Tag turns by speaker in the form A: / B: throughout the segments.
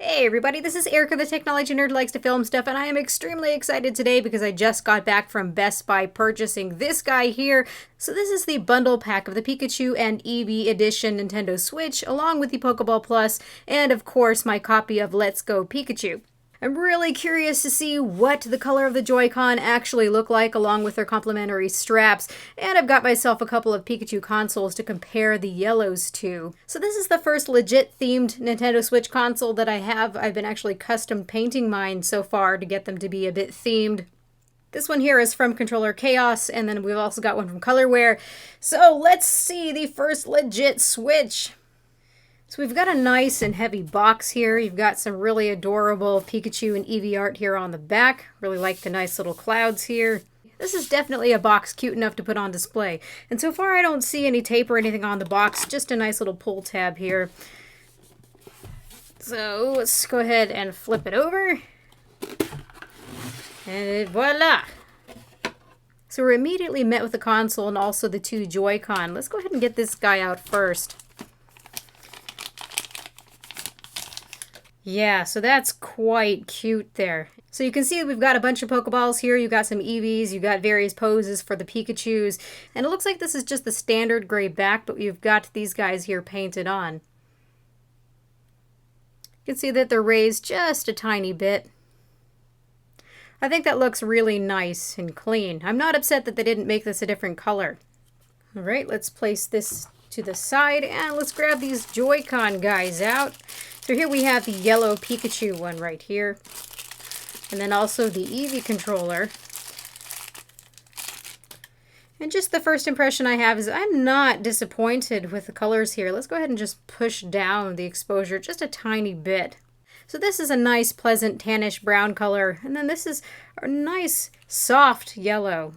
A: Hey everybody, this is Erica, the technology nerd who likes to film stuff, and I am extremely excited today because I just got back from Best Buy purchasing this guy here. So this is the bundle pack of the Pikachu and Eevee Edition Nintendo Switch, along with the Poké Ball Plus, and of course my copy of Let's Go Pikachu. I'm really curious to see what the color of the Joy-Con actually look like along with their complementary straps, and I've got myself a couple of Pikachu consoles to compare the yellows to. So this is the first legit themed Nintendo Switch console that I have. I've been actually custom painting mine so far to get them to be a bit themed. This one here is from Controller Chaos, and then we've also got one from Colorware. So let's see the first legit Switch. So we've got a nice and heavy box here. You've got some really adorable Pikachu and Eevee art here on the back. Really like the nice little clouds here. This is definitely a box cute enough to put on display. And so far I don't see any tape or anything on the box, just a nice little pull tab here. So let's go ahead and flip it over. And voila! So we're immediately met with the console and also the two Joy-Con. Let's go ahead and get this guy out first. Yeah, so that's quite cute there. So you can see we've got a bunch of Pokeballs here. You've got some Eevees, you've got various poses for the Pikachus, and it looks like this is just the standard gray back, but you've got these guys here painted on. You can see that they're raised just a tiny bit. I think that looks really nice and clean. I'm not upset that they didn't make this a different color. All right, let's place this to the side, and let's grab these Joy-Con guys out. So here we have the yellow Pikachu one right here. And then also the Eevee controller. And just the first impression I have is I'm not disappointed with the colors here. Let's go ahead and just push down the exposure just a tiny bit. So this is a nice, pleasant, tannish brown color. And then this is a nice, soft yellow.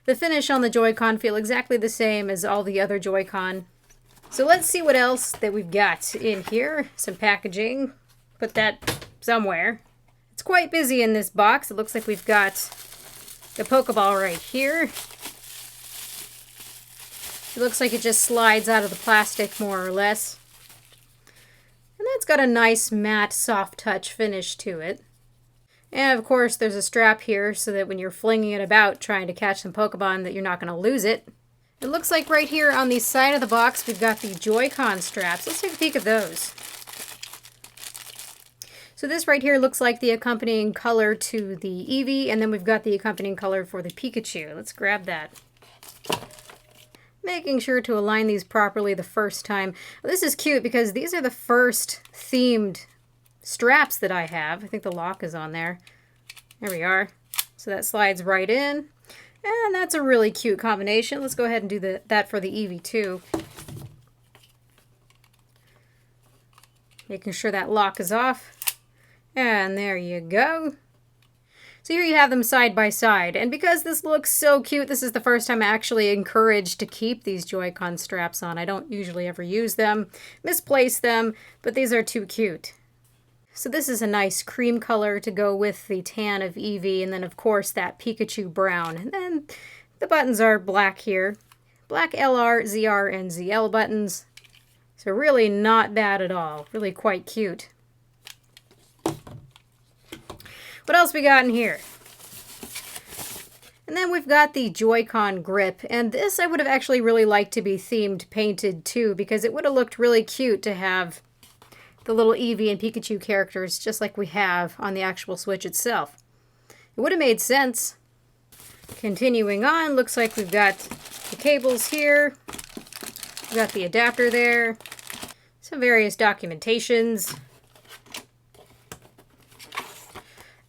A: The finish on the Joy-Con feel exactly the same as all the other Joy-Con. So let's see what else that we've got in here. Some packaging. Put that somewhere. It's quite busy in this box. It looks like we've got the Pokeball right here. It looks like it just slides out of the plastic more or less. And that's got a nice matte soft touch finish to it. And of course there's a strap here so that when you're flinging it about trying to catch some Pokemon that you're not going to lose it. It looks like right here on the side of the box we've got the Joy-Con straps. Let's take a peek at those. So this right here looks like the accompanying color to the Eevee, and then we've got the accompanying color for the Pikachu. Let's grab that. Making sure to align these properly the first time. Well, this is cute because these are the first themed straps that I have. I think the lock is on there. There we are. So that slides right in. And that's a really cute combination. Let's go ahead and do that for the Eevee too. Making sure that lock is off. And there you go. So here you have them side by side. And because this looks so cute, this is the first time I'm actually encouraged to keep these Joy-Con straps on. I don't usually ever use them, misplace them, but these are too cute. So this is a nice cream color to go with the tan of Eevee, and then of course that Pikachu brown. And then the buttons are black here. Black LR, ZR, and ZL buttons. So really not bad at all. Really quite cute. What else we got in here? And then we've got the Joy-Con grip, and this I would have actually really liked to be themed painted too, because it would have looked really cute to have the little Eevee and Pikachu characters just like we have on the actual Switch itself. It would have made sense. Continuing on, looks like we've got the cables here. We've got the adapter there. Some various documentations.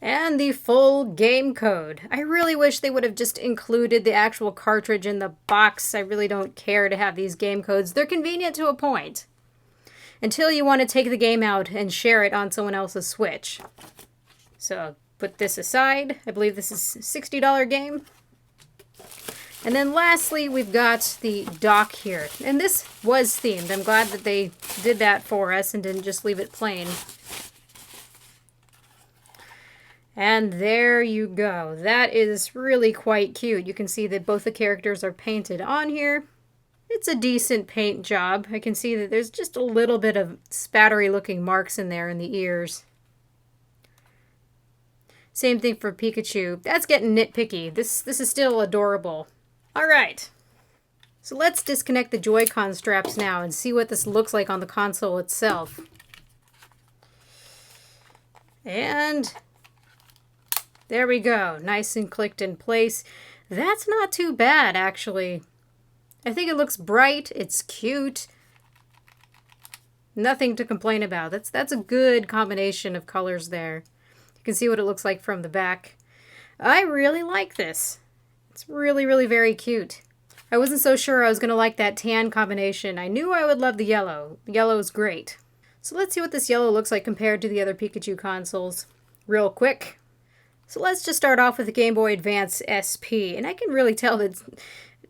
A: And the full game code. I really wish they would have just included the actual cartridge in the box. I really don't care to have these game codes. They're convenient to a point. Until you want to take the game out and share it on someone else's Switch. So put this aside. I believe this is a $60 game. And then lastly, we've got the dock here. And this was themed. I'm glad that they did that for us and didn't just leave it plain. And there you go. That is really quite cute. You can see that both the characters are painted on here. It's a decent paint job. I can see that there's just a little bit of spattery looking marks in there in the ears. Same thing for Pikachu. That's getting nitpicky. This is still adorable. Alright. So let's disconnect the Joy-Con straps now and see what this looks like on the console itself. And there we go. Nice and clicked in place. That's not too bad, actually. I think it looks bright. It's cute. Nothing to complain about. That's a good combination of colors there. You can see what it looks like from the back. I really like this. It's really, really very cute. I wasn't so sure I was going to like that tan combination. I knew I would love the yellow. The yellow is great. So let's see what this yellow looks like compared to the other Pikachu consoles. Real quick. So let's just start off with the Gameboy Advance Sp. And I can really tell that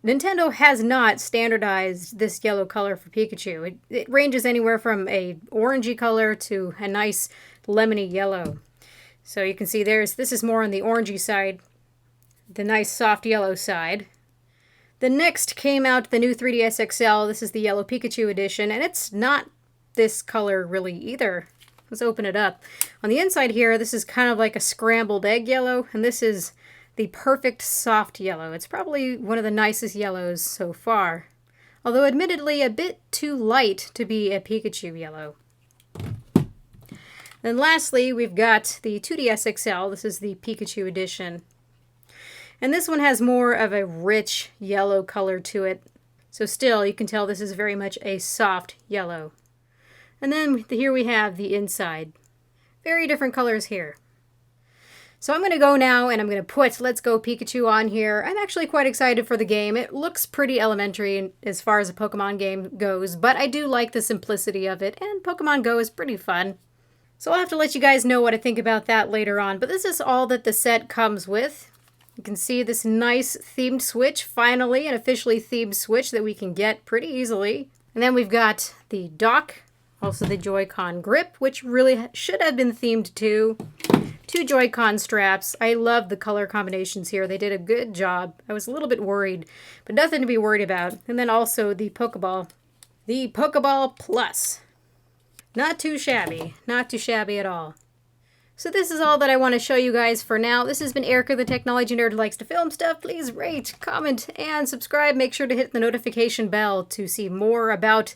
A: Nintendo has not standardized this yellow color for Pikachu. It ranges anywhere from a orangey color to a nice lemony yellow. So you can see this is more on the orangey side, the nice soft yellow side. The next came out the new 3DS XL. This is the Yellow Pikachu Edition, and it's not this color really either. Let's open it up. On the inside here, this is kind of like a scrambled egg yellow, and this is the perfect soft yellow. It's probably one of the nicest yellows so far, although admittedly a bit too light to be a Pikachu yellow. Then lastly, we've got the 2DS XL. This is the Pikachu edition. And this one has more of a rich yellow color to it. So still, you can tell this is very much a soft yellow. And then here we have the inside. Very different colors here. So I'm going to go now and I'm going to put Let's Go Pikachu on here. I'm actually quite excited for the game. It looks pretty elementary as far as a Pokemon game goes, but I do like the simplicity of it, and Pokemon Go is pretty fun. So I'll have to let you guys know what I think about that later on, but this is all that the set comes with. You can see this nice themed Switch, finally an officially themed Switch that we can get pretty easily. And then we've got the dock, also the Joy-Con grip, which really should have been themed too. 2 Joy-Con straps. I love the color combinations here. They did a good job. I was a little bit worried, but nothing to be worried about. And then also the Pokeball. The Poké Ball Plus. Not too shabby. Not too shabby at all. So this is all that I want to show you guys for now. This has been Erica, the technology nerd who likes to film stuff. Please rate, comment, and subscribe. Make sure to hit the notification bell to see more about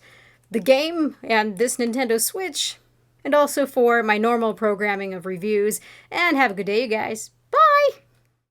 A: the game and this Nintendo Switch, and also for my normal programming of reviews. And have a good day, you guys.